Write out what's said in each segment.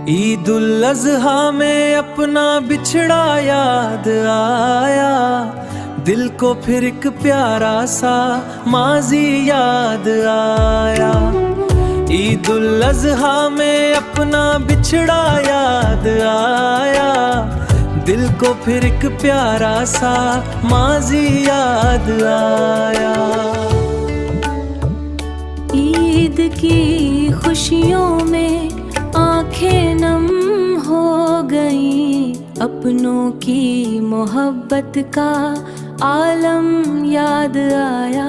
ईदुल अज़हा में अपना बिछड़ा याद आया, दिल को फिर एक प्यारा सा माजी याद आया। ईदुल अज़हा में अपना बिछड़ा याद आया, दिल को फिर एक प्यारा सा माजी याद आया। ईद की खुशियों में आंखें नम हो गई, अपनों की मोहब्बत का आलम याद आया।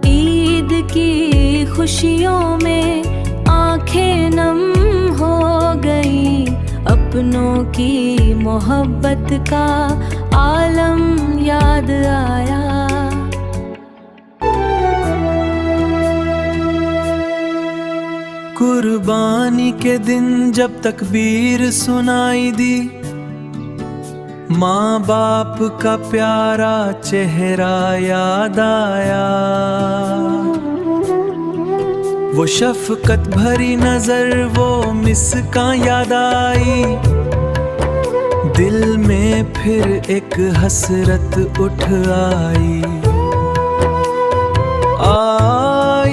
ईद की खुशियों में आंखें नम हो गई, अपनों की मोहब्बत का आलम याद आया। कुर्बानी के दिन जब तकबीर सुनाई दी, माँ बाप का प्यारा चेहरा याद आया। वो शफकत भरी नजर, वो मिसकां याद आई, दिल में फिर एक हसरत उठ आई।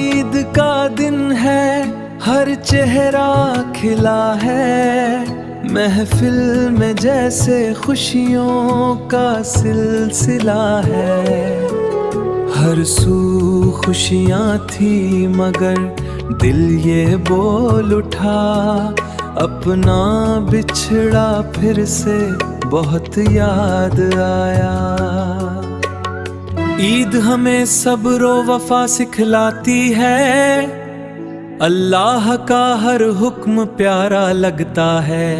ईद का दिन है, हर चेहरा खिला है, महफिल में जैसे खुशियों का सिलसिला है। हर सू खुशियाँ थी मगर दिल ये बोल उठा, अपना बिछड़ा फिर से बहुत याद आया। ईद हमें सब्र वफा सिखलाती है, अल्लाह का हर हुक्म प्यारा लगता है।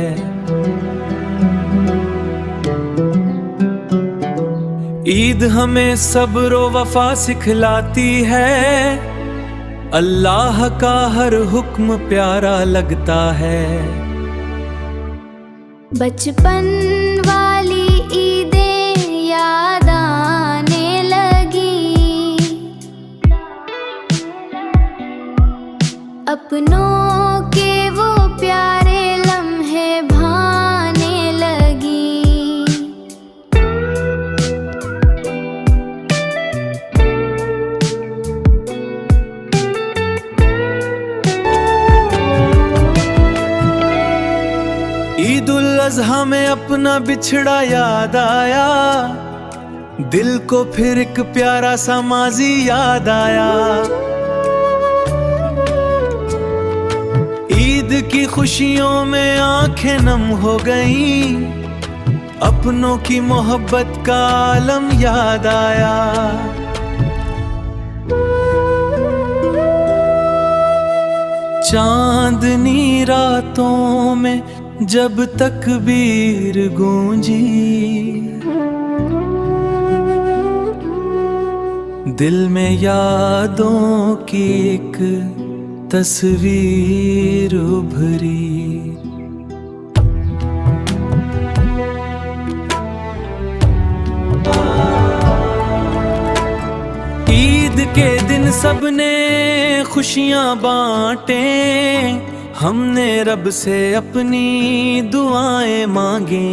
ईद हमें सब्र वफा सिखलाती है, अल्लाह का हर हुक्म प्यारा लगता है। बचपन वाली ईदें याद आने लगी, अपनों के वो प्यारे लम्हे भाने लगी। ईदुल अज़हा में अपना बिछड़ा याद आया, दिल को फिर एक प्यारा सा माजी याद आया। ईद की खुशियों में आंखें नम हो गईं, अपनों की मोहब्बत का आलम याद आया। चांदनी रातों में जब तकबीर गूंजी, दिल में यादों की एक तस्वीर उभरी। ईद के दिन सबने खुशियां बांटे, हमने रब से अपनी दुआएं मांगे।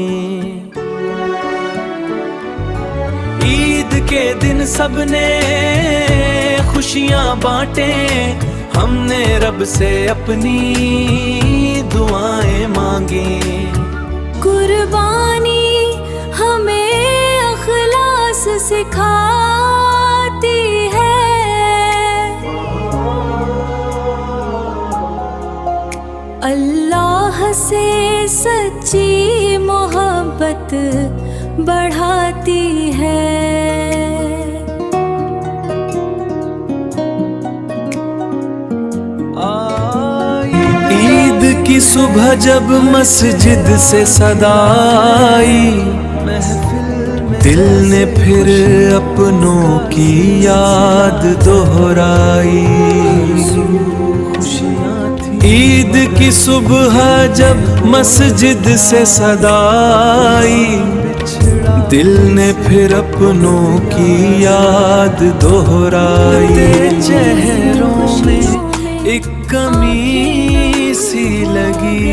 ईद के दिन सबने खुशियां बांटे, हमने रब से अपनी दुआएं मांगे। कुर्बानी हमें अखलास सिखाती है, अल्लाह से सच्ची मोहब्बत बढ़ाती है। ईद की सुबह जब मस्जिद से सदा आई, दिल ने फिर अपनों की याद दोहराई। ईद की सुबह जब मस्जिद से सदा आई, दिल ने फिर अपनों की याद दोहराई। चेहरों में एक कमी सी लगी,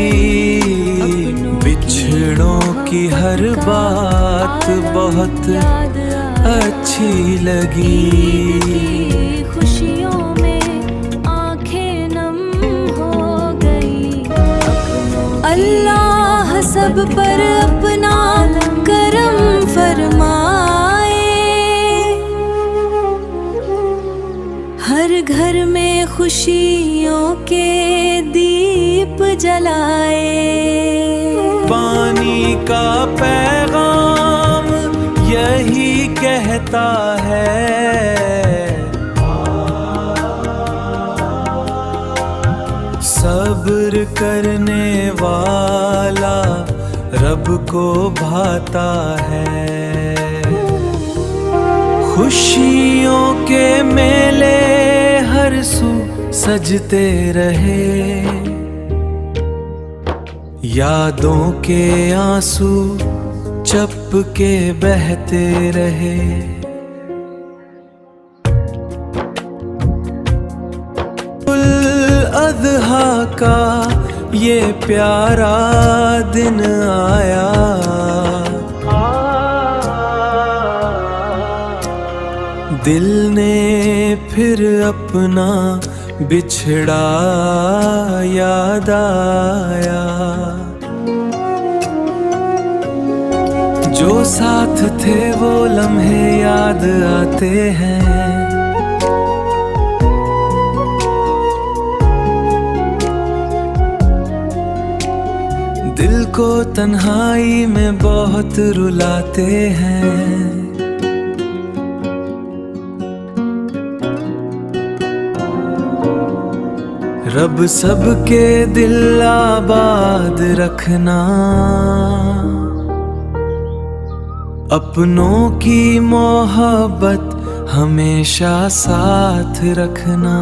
बिछड़ों की हर बात बहुत अच्छी लगी। खुशियों में आंखें नम हो गई। अल्लाह सब पर अपना करम फरमाए, हर घर में खुशियों के दीप जलाए। पानी का पैगाम यही कहता है, सब्र करने वाला रब को भाता है। खुशियों के मेले हर सू सजते रहे, यादों के आंसू चप के बहते रहे। उल अज़हा का ये प्यारा दिन आया, दिल ने फिर अपना बिछड़ा याद आया। जो साथ थे वो लम्हे याद आते हैं, दिल को तन्हाई में बहुत रुलाते हैं। रब सबके दिल आबाद रखना, अपनों की मोहब्बत हमेशा साथ रखना।